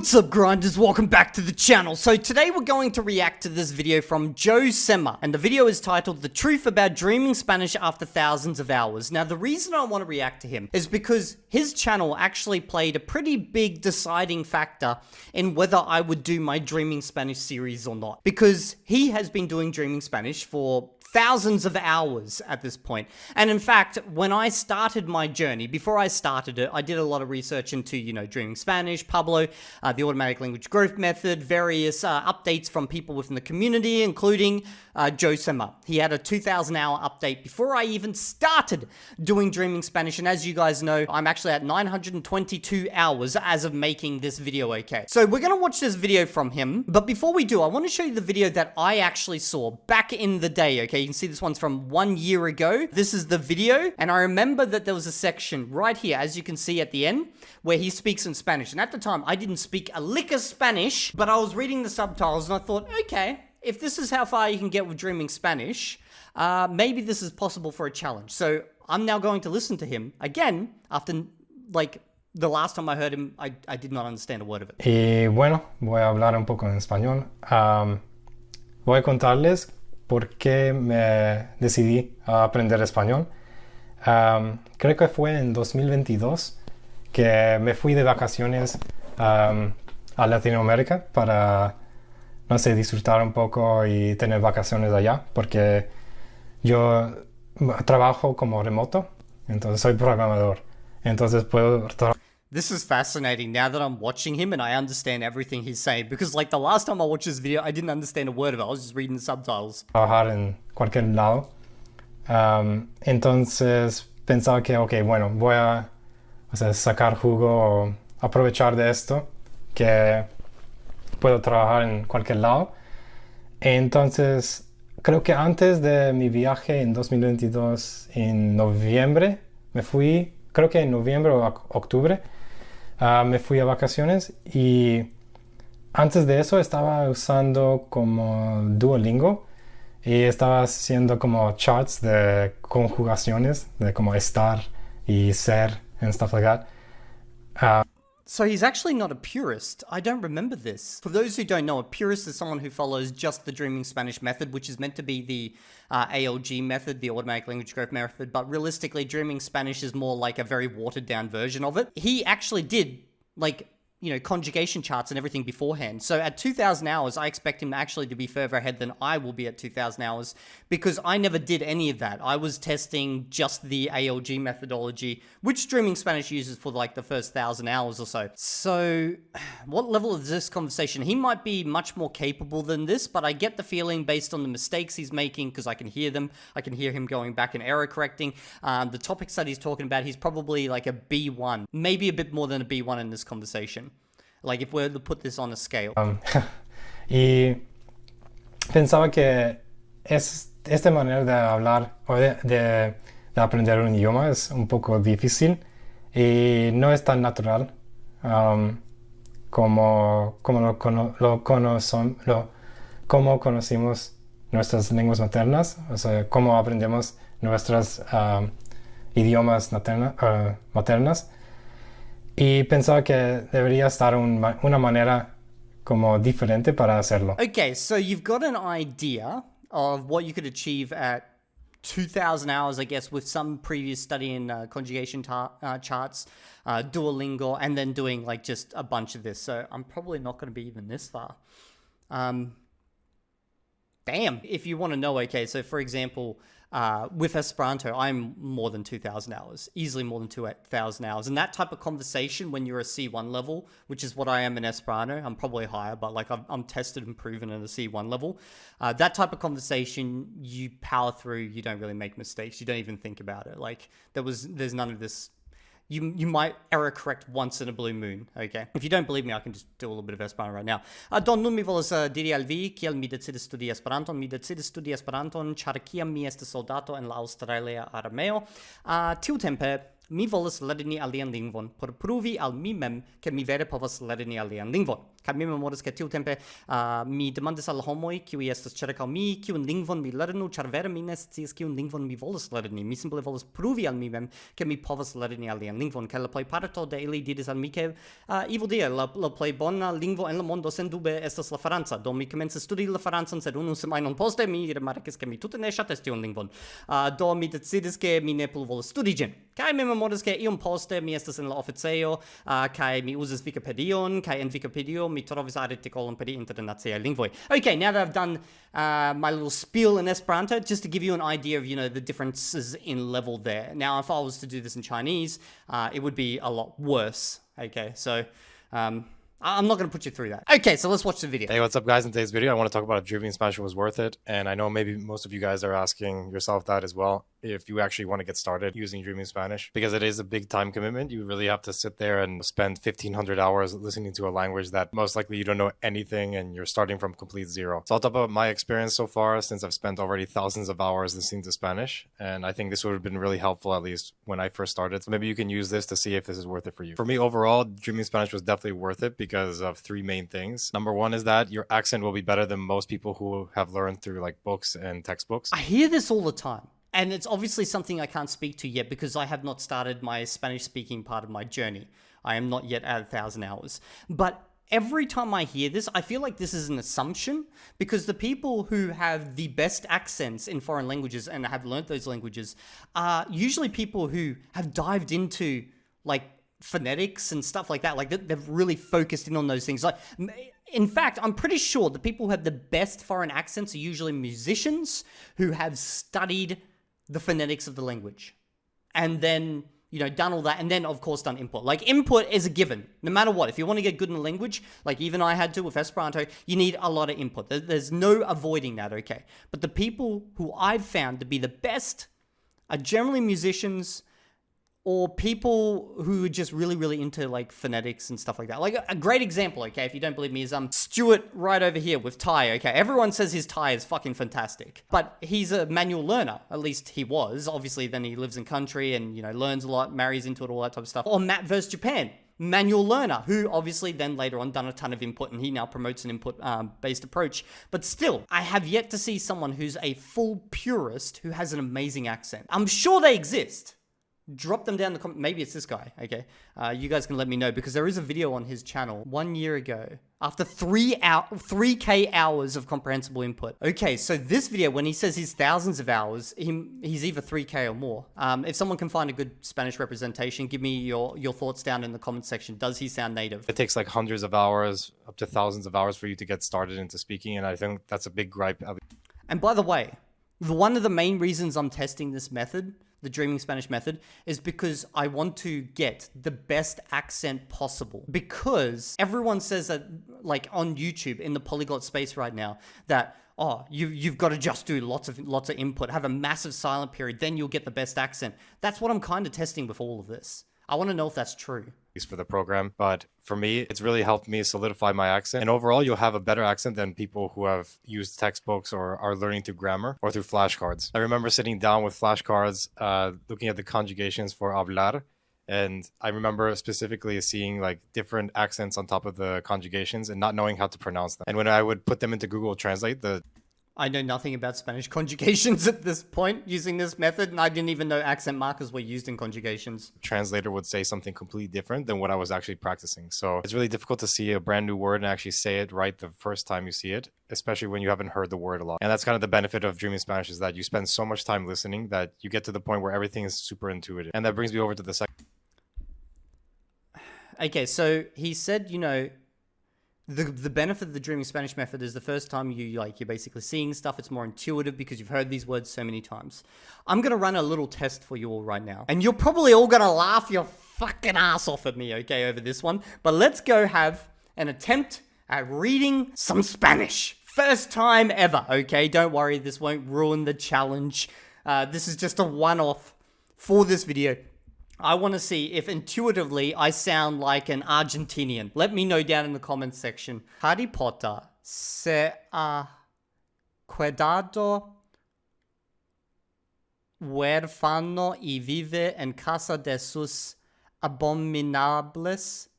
What's up, grinders? Welcome back to the channel. So today we're going to react to this video from Joe Sema, and the video is titled The Truth About Dreaming Spanish After Thousands of Hours. Now, the reason I want to react to him is because his channel actually played a pretty big deciding factor in whether I would do my Dreaming Spanish series or not. Because he has been doing Dreaming Spanish for thousands of hours at this point. And in fact, when I started my journey, before I started it, I did a lot of research into, Dreaming Spanish, Pablo, the automatic language growth method, various updates from people within the community, including Joe Sema. He had a 2,000 hour update before I even started doing Dreaming Spanish. And as you guys know, I'm actually at 922 hours as of making this video, okay? So we're gonna watch this video from him. But before we do, I want to show you the video that I actually saw back in the day, okay? You can see this one's from 1 year ago. This is the video. And I remember that there was a section right here, as you can see at the end, where he speaks in Spanish. And at the time, I didn't speak a lick of Spanish, but I was reading the subtitles and I thought, okay, if this is how far you can get with Dreaming Spanish, maybe this is possible for a challenge. So I'm now going to listen to him again after, the last time I heard him, I did not understand a word of it. Y bueno, voy a hablar un poco en español. Voy a contarles por qué me decidí a aprender español. Creo que fue en 2022 que me fui de vacaciones a Latinoamérica para, no sé, disfrutar un poco y tener vacaciones allá, porque yo trabajo como remoto, entonces soy programador, entonces puedo This is fascinating now that I'm watching him and I understand everything he's saying, because the last time I watched this video, I didn't understand a word of it. I was just reading the subtitles. Trabajar en cualquier lado. Entonces pensaba que, bueno, voy a sacar jugo o aprovechar de esto, que puedo trabajar en cualquier lado. Entonces, creo que antes de mi viaje en 2022, en noviembre, me fui, creo que en noviembre o octubre, me fui a vacaciones, y antes de eso estaba usando como Duolingo y estaba haciendo como charts de conjugaciones, de como estar y ser and stuff like that. So he's actually not a purist. I don't remember this. For those who don't know, a purist is someone who follows just the Dreaming Spanish method, which is meant to be the ALG method, the automatic language growth method. But realistically, Dreaming Spanish is more like a very watered down version of it. He actually did conjugation charts and everything beforehand. So at 2,000 hours, I expect him actually to be further ahead than I will be at 2,000 hours, because I never did any of that. I was testing just the ALG methodology, which Dreaming Spanish uses for the first 1,000 hours or so. So what level is this conversation? He might be much more capable than this, but I get the feeling based on the mistakes he's making, because I can hear them. I can hear him going back and error correcting. The topics that he's talking about, he's probably like a B1, maybe a bit more than a B1 in this conversation. If we were to put this on a scale. Y pensaba que esta manera de hablar o de aprender un idioma es un poco difícil y no es tan natural como conocimos nuestras lenguas maternas, o sea, cómo aprendemos nuestras idiomas maternas. Y pensaba que debería estar una manera como diferente para hacerlo. Okay, so you've got an idea of what you could achieve at 2,000 hours, I guess, with some previous study in conjugation charts, Duolingo, and then doing just a bunch of this. So I'm probably not going to be even this far. Damn. If you want to know, okay, so for example, with Esperanto, I'm more than 2,000 hours, easily more than 2,000 hours. And that type of conversation when you're a C1 level, which is what I am in Esperanto, I'm probably higher, but I'm tested and proven at a C1 level. That type of conversation, you power through, you don't really make mistakes. You don't even think about it. There's none of this. You might error correct once in a blue moon, okay? If you don't believe me, I can just do a little bit of Esperanto right now. Don nun mi volas diri al vi, kiel mi decidis studi Esperanton. Mi decidis studi Esperanton, ĉar kiam mi estis soldato en la Aŭstralia armeo, tiutempe mi volas lerni alian lingvon por pruvi al mi mem ke mi vere povas lerni alian lingvon. Kaj mi memoras ke tiutempe mi demandis al homoj kiuj estas ĉirkaŭ mi kiun lingvon mi lernu, ĉar vere mi ne scias kiun lingvon mi volas lerni. Mi simple volas pruvi al mi mem ke mi povas lerni alian lingvon. Kaj la plejparto de ili diris al mi ke Evildea, la plej bona lingvo en la mondo sendube estas la franca. Do mi komencis studi la francan, sed unu semajnon poste mi rimarkis ke mi tute ne ŝatas tiun lingvon. Do mi decidis ke mi ne plu volas studi ĝin. Kaj mi memoras ke iom poste mi estas en la oficejo kaj mi uzas Wikipedion, kaj en Wikipedio mi trovis artikolon pri internaciaj lingvoj. Okay, now that I've done my little spiel in Esperanto, just to give you an idea of, the differences in level there. Now, if I was to do this in Chinese, it would be a lot worse. Okay, so I'm not going to put you through that. Okay, so let's watch the video. Hey, what's up, guys? In today's video, I want to talk about if Dreaming Spanish was worth it. And I know maybe most of you guys are asking yourself that as well, if you actually want to get started using Dreaming Spanish, because it is a big time commitment. You really have to sit there and spend 1,500 hours listening to a language that most likely you don't know anything and you're starting from complete zero. So I'll talk about my experience so far, since I've spent already thousands of hours listening to Spanish. And I think this would have been really helpful, at least when I first started. So maybe you can use this to see if this is worth it for you. For me, overall, Dreaming Spanish was definitely worth it because of three main things. Number one is that your accent will be better than most people who have learned through like books and textbooks. I hear this all the time. And it's obviously something I can't speak to yet because I have not started my Spanish speaking part of my journey. I am not yet at 1,000 hours. But every time I hear this, I feel like this is an assumption because the people who have the best accents in foreign languages and have learned those languages are usually people who have dived into like phonetics and stuff like that. Like they've really focused in on those things. Like, in fact, I'm pretty sure the people who have the best foreign accents are usually musicians who have studied the phonetics of the language and then, done all that, and then of course done input. Like input is a given, no matter what. If you want to get good in a language, like even I had to with Esperanto, you need a lot of input. There's no avoiding that, okay? But the people who I've found to be the best are generally musicians or people who are just really, really into like phonetics and stuff like that. Like a great example, okay, if you don't believe me, is Stuart right over here with Thai, okay? Everyone says his Thai is fucking fantastic, but he's a manual learner. At least he was. Obviously, then he lives in country and, learns a lot, marries into it, all that type of stuff. Or Matt vs. Japan, manual learner, who obviously then later on done a ton of input, and he now promotes an input-based approach. But still, I have yet to see someone who's a full purist who has an amazing accent. I'm sure they exist. Drop them down in the comments. Maybe it's this guy, okay? You guys can let me know because there is a video on his channel 1 year ago after 3K hours of comprehensible input. Okay, so this video, when he says he's thousands of hours, he's either 3K or more. If someone can find a good Spanish representation, give me your thoughts down in the comment section. Does he sound native? It takes like hundreds of hours, up to thousands of hours for you to get started into speaking, and I think that's a big gripe. And by the way, one of the main reasons I'm testing this method, the Dreaming Spanish method, is because I want to get the best accent possible. Because everyone says that, like on YouTube, in the polyglot space right now, that, you've got to just do lots of input, have a massive silent period, then you'll get the best accent. That's what I'm kind of testing with all of this. I want to know if that's true. For the program, but for me, it's really helped me solidify my accent. And overall, you'll have a better accent than people who have used textbooks or are learning through grammar or through flashcards. I remember sitting down with flashcards, looking at the conjugations for hablar. And I remember specifically seeing like different accents on top of the conjugations and not knowing how to pronounce them. And when I would put them into Google Translate, I know nothing about Spanish conjugations at this point using this method, and I didn't even know accent markers were used in conjugations. Translator would say something completely different than what I was actually practicing. So it's really difficult to see a brand new word and actually say it right the first time you see it, especially when you haven't heard the word a lot. And that's kind of the benefit of Dreaming Spanish, is that you spend so much time listening that you get to the point where everything is super intuitive. And that brings me over to the second. Okay, so he said, the benefit of the Dreaming Spanish method is the first time you're basically seeing stuff, it's more intuitive because you've heard these words so many times. I'm going to run a little test for you all right now. And you're probably all going to laugh your fucking ass off at me, okay, over this one. But let's go have an attempt at reading some Spanish. First time ever, okay? Don't worry, this won't ruin the challenge. This is just a one-off for this video. I want to see if intuitively I sound like an Argentinian. Let me know down in the comments section. Harry Potter se ha quedado huérfano y vive en casa de sus abominables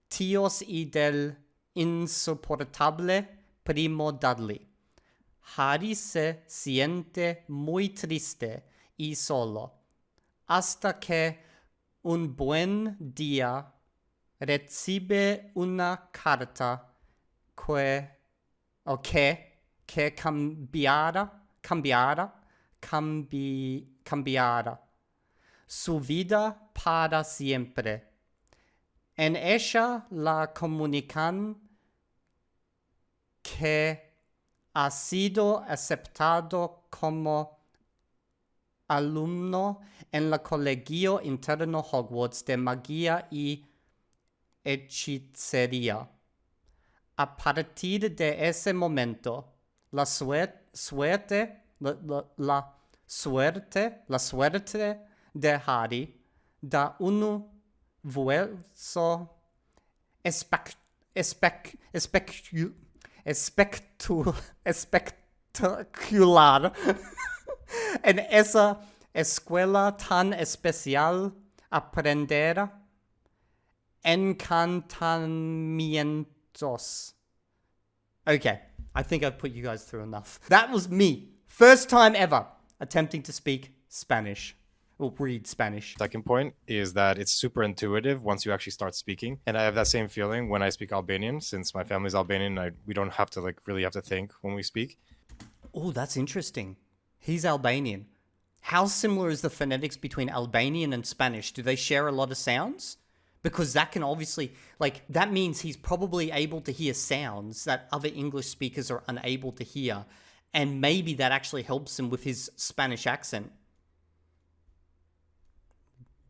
tíos y del insoportable primo Dudley. Harry se siente muy triste y solo, hasta que un buen día recibe una carta que cambiará su vida para siempre. En ella la comunican que ha sido aceptado como alumno en el Colegio Interno Hogwarts de Magia y Hechicería. A partir de ese momento, la suerte de Harry da un vuelso espectacular en esa escuela tan especial. Aprender encantamientos. Okay, I think I've put you guys through enough. That was me. First time ever attempting to speak Spanish. Or read Spanish. Second point is that it's super intuitive once you actually start speaking. And I have that same feeling when I speak Albanian, since my family's Albanian, we don't have to really have to think when we speak. Oh, that's interesting. He's Albanian. How similar is the phonetics between Albanian and Spanish? Do they share a lot of sounds? Because that can obviously, that means he's probably able to hear sounds that other English speakers are unable to hear. And maybe that actually helps him with his Spanish accent.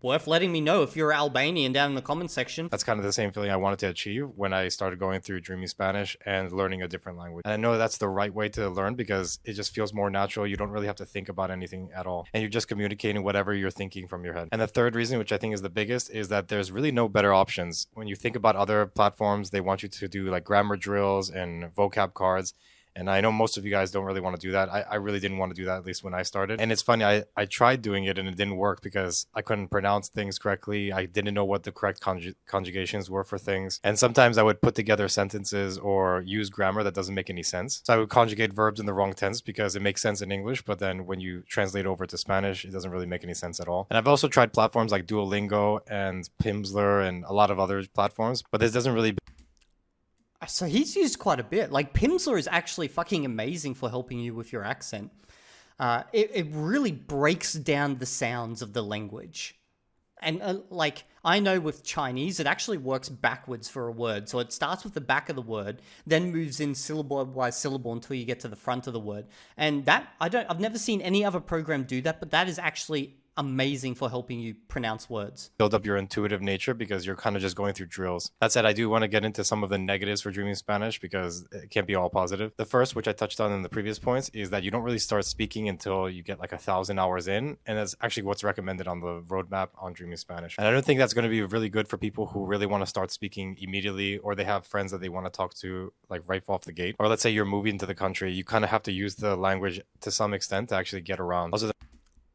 Worth letting me know if you're Albanian down in the comment section. That's kind of the same feeling I wanted to achieve when I started going through Dreaming Spanish and learning a different language. And I know that's the right way to learn because it just feels more natural. You don't really have to think about anything at all. And you're just communicating whatever you're thinking from your head. And the third reason, which I think is the biggest, is that there's really no better options. When you think about other platforms, they want you to do grammar drills and vocab cards. And I know most of you guys don't really want to do that. I really didn't want to do that, at least when I started. And it's funny, I tried doing it and it didn't work because I couldn't pronounce things correctly. I didn't know what the correct conjugations were for things. And sometimes I would put together sentences or use grammar that doesn't make any sense. So I would conjugate verbs in the wrong tense because it makes sense in English, but then when you translate over to Spanish, it doesn't really make any sense at all. And I've also tried platforms like Duolingo and Pimsleur and a lot of other platforms, but this doesn't really... So he's used quite a bit. Pimsleur is actually fucking amazing for helping you with your accent. It really breaks down the sounds of the language. And I know with Chinese, it actually works backwards for a word. So it starts with the back of the word, then moves in syllable by syllable until you get to the front of the word. And that, I've never seen any other program do that, but that is actually amazing for helping you pronounce words. Build up your intuitive nature because you're kind of just going through drills. That said, I do want to get into some of the negatives for Dreaming Spanish because it can't be all positive. The first, which I touched on in the previous points, is that you don't really start speaking until you get 1,000 hours in. And that's actually what's recommended on the roadmap on Dreaming Spanish. And I don't think that's going to be really good for people who really want to start speaking immediately, or they have friends that they want to talk to right off the gate. Or let's say you're moving to the country, you kind of have to use the language to some extent to actually get around. Also,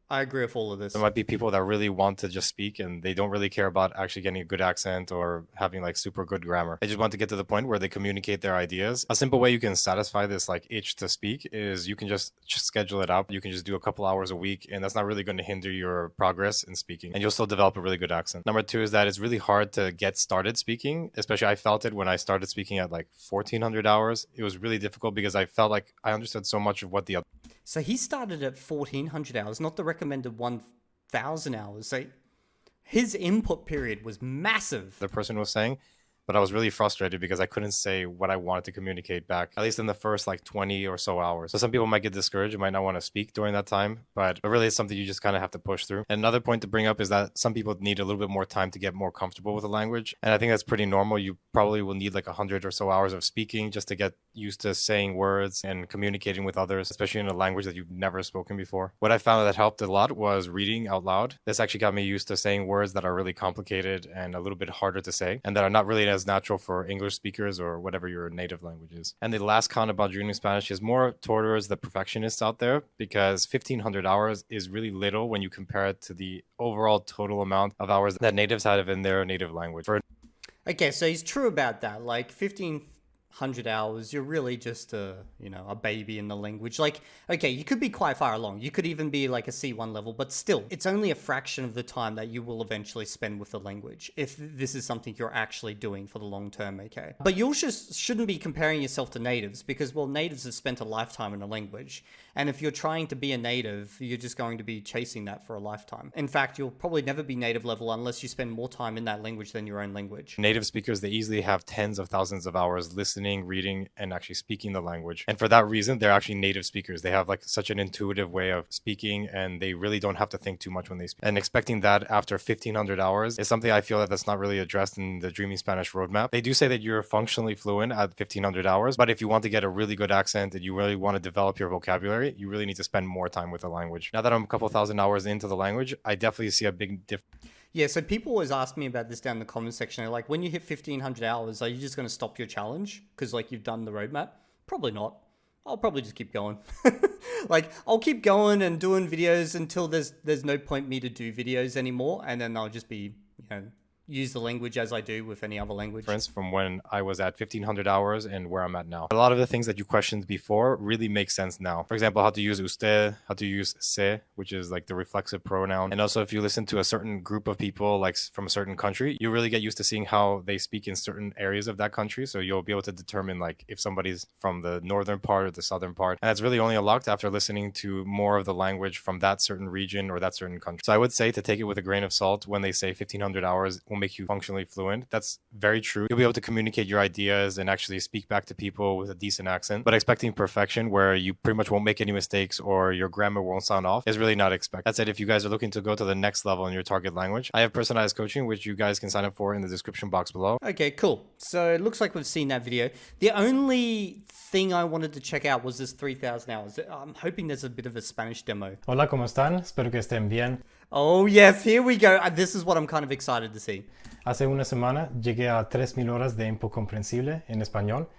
I agree with all of this. There might be people that really want to just speak and they don't really care about actually getting a good accent or having super good grammar. They just want to get to the point where they communicate their ideas. A simple way you can satisfy this itch to speak is you can just schedule it out. You can just do a couple hours a week, and that's not really going to hinder your progress in speaking, and you'll still develop a really good accent. Number two is that it's really hard to get started speaking, especially I felt it when I started speaking at 1,400 hours. It was really difficult because I felt like I understood so much of what the other... So he started at 1,400 hours, not the recommended 1,000 hours. So his input period was massive. The person was saying, but I was really frustrated because I couldn't say what I wanted to communicate back, at least in the first 20 or so hours. So some people might get discouraged and might not want to speak during that time, but really it's something you just kind of have to push through. And another point to bring up is that some people need a little bit more time to get more comfortable with the language. And I think that's pretty normal. You probably will need 100 or so hours of speaking just to get used to saying words and communicating with others, especially in a language that you've never spoken before. What I found that helped a lot was reading out loud. This actually got me used to saying words that are really complicated and a little bit harder to say and that are not really as natural for English speakers or whatever your native language is. And the last con about dreaming Spanish is more towards the perfectionists out there, because 1,500 hours is really little when you compare it to the overall total amount of hours that natives have in their native language. Okay, so he's true about that. Like 1,500 hours, you're really just a baby in the language. Like, okay, you could be quite far along. You could even be like a C1 level, but still, it's only a fraction of the time that you will eventually spend with the language if this is something you're actually doing for the long term, okay? But you shouldn't be comparing yourself to natives because, well, natives have spent a lifetime in a language. And if you're trying to be a native, you're just going to be chasing that for a lifetime. In fact, you'll probably never be native level unless you spend more time in that language than your own language. Native speakers, they easily have tens of thousands of hours listening, reading, and actually speaking the language. And for that reason, they're actually native speakers. They have like such an intuitive way of speaking, and they really don't have to think too much when they speak. And expecting that after 1,500 hours is something I feel that's not really addressed in the Dreaming Spanish roadmap. They do say that you're functionally fluent at 1,500 hours, but if you want to get a really good accent and you really want to develop your vocabulary, you really need to spend more time with the language. Now that I'm a couple thousand hours into the language, I definitely see a big difference. Yeah, so people always ask me about this down in the comment section. They're like, when you hit 1,500 hours, are you just going to stop your challenge? Because, like, you've done the roadmap? Probably not. I'll probably just keep going. Like, I'll keep going and doing videos until there's no point me to do videos anymore. And then I'll just be, use the language as I do with any other language. From when I was at 1,500 hours and where I'm at now. A lot of the things that you questioned before really make sense now. For example, how to use usted, how to use se, which is like the reflexive pronoun. And also if you listen to a certain group of people, like from a certain country, you really get used to seeing how they speak in certain areas of that country. So you'll be able to determine like if somebody's from the northern part or the southern part. And that's really only unlocked after listening to more of the language from that certain region or that certain country. So I would say to take it with a grain of salt when they say 1,500 hours will make you functionally fluent. That's very true. You'll be able to communicate your ideas and actually speak back to people with a decent accent, but expecting perfection where you pretty much won't make any mistakes or your grammar won't sound off is really not expected. That said, if you guys are looking to go to the next level in your target language, I have personalized coaching, which you guys can sign up for in the description box below. Okay, cool. So it looks like we've seen that video. The only thing I wanted to check out was this 3,000 hours. I'm hoping there's a bit of a Spanish demo. Hola, ¿cómo están? Espero que estén bien. Oh yes, here we go. This is what I'm kind of excited to see. Hace una semana llegué a 3,000 horas de infocomprensible en español,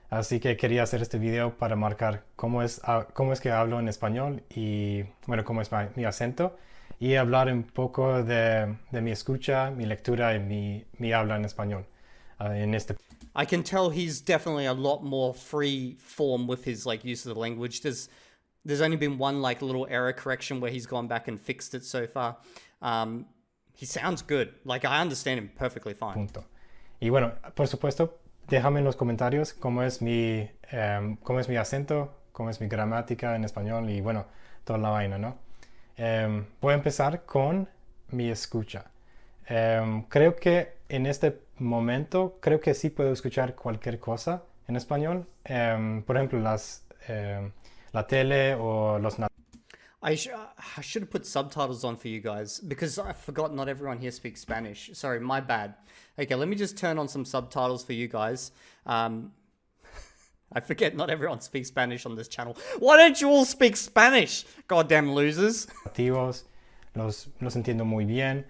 así que quería hacer este video para marcar cómo es que hablo en español y, bueno, cómo es mi acento y hablar un poco de mi escucha, mi lectura y mi habla en español en este. I can tell he's definitely a lot more free form with his like use of the language. There's only been one like little error correction where he's gone back and fixed it so far. He sounds good. Like, I understand him perfectly fine. Punto. Y bueno, por supuesto, déjame en los comentarios cómo es mi acento, cómo es mi gramática en español y bueno, toda la vaina, ¿no? Voy a empezar con mi escucha. Creo que en este momento, creo que sí puedo escuchar cualquier cosa en español. Por ejemplo, la tele o los I should have put subtitles on for you guys because I forgot not everyone here speaks Spanish. Sorry, my bad. Okay, let me just turn on some subtitles for you guys. I forget not everyone speaks Spanish on this channel. Why don't you all speak Spanish? Goddamn losers. Los entiendo muy bien.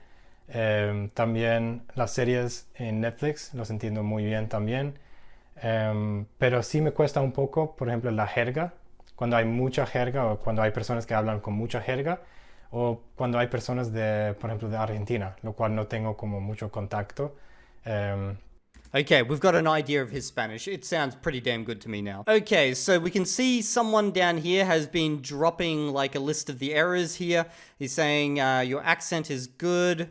También las series en Netflix los entiendo muy bien también. Pero sí me cuesta un poco, por ejemplo, la jerga. Cuando hay mucha jerga o cuando hay personas que hablan con mucha jerga o cuando hay personas por ejemplo, de Argentina, lo cual no tengo como mucho contacto. Okay, we've got an idea of his Spanish. It sounds pretty damn good to me now. Okay, so we can see someone down here has been dropping like a list of the errors here. He's saying your accent is good.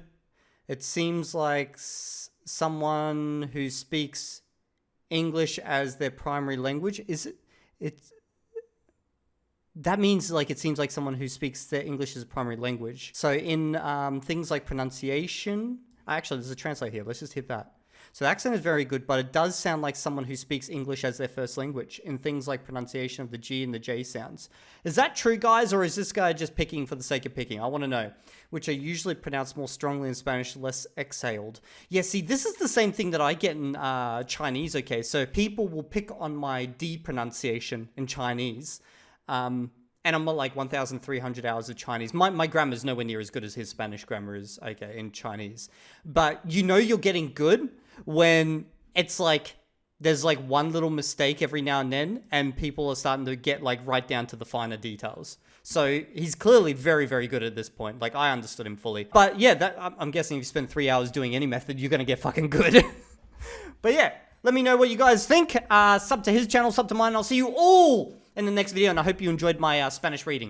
It seems like someone who speaks English as their primary language. That means like it seems like someone who speaks their English as a primary language. So in things like pronunciation, actually there's a translate here. Let's just hit that. So the accent is very good, but it does sound like someone who speaks English as their first language in things like pronunciation of the G and the J sounds. Is that true, guys, or is this guy just picking for the sake of picking? I want to know. Which are usually pronounced more strongly in Spanish, less exhaled. Yeah, see, this is the same thing that I get in Chinese, okay? So people will pick on my D pronunciation in Chinese. And I'm like 1,300 hours of Chinese. My grammar is nowhere near as good as his Spanish grammar is, okay, in Chinese. But you know you're getting good when it's like there's like one little mistake every now and then, and people are starting to get like right down to the finer details. So he's clearly very, very good at this point. Like, I understood him fully. But yeah, I'm guessing if you spend 3 hours doing any method, you're gonna get fucking good. But yeah, let me know what you guys think. Sub to his channel, sub to mine. I'll see you all in the next video, and I hope you enjoyed my Spanish reading.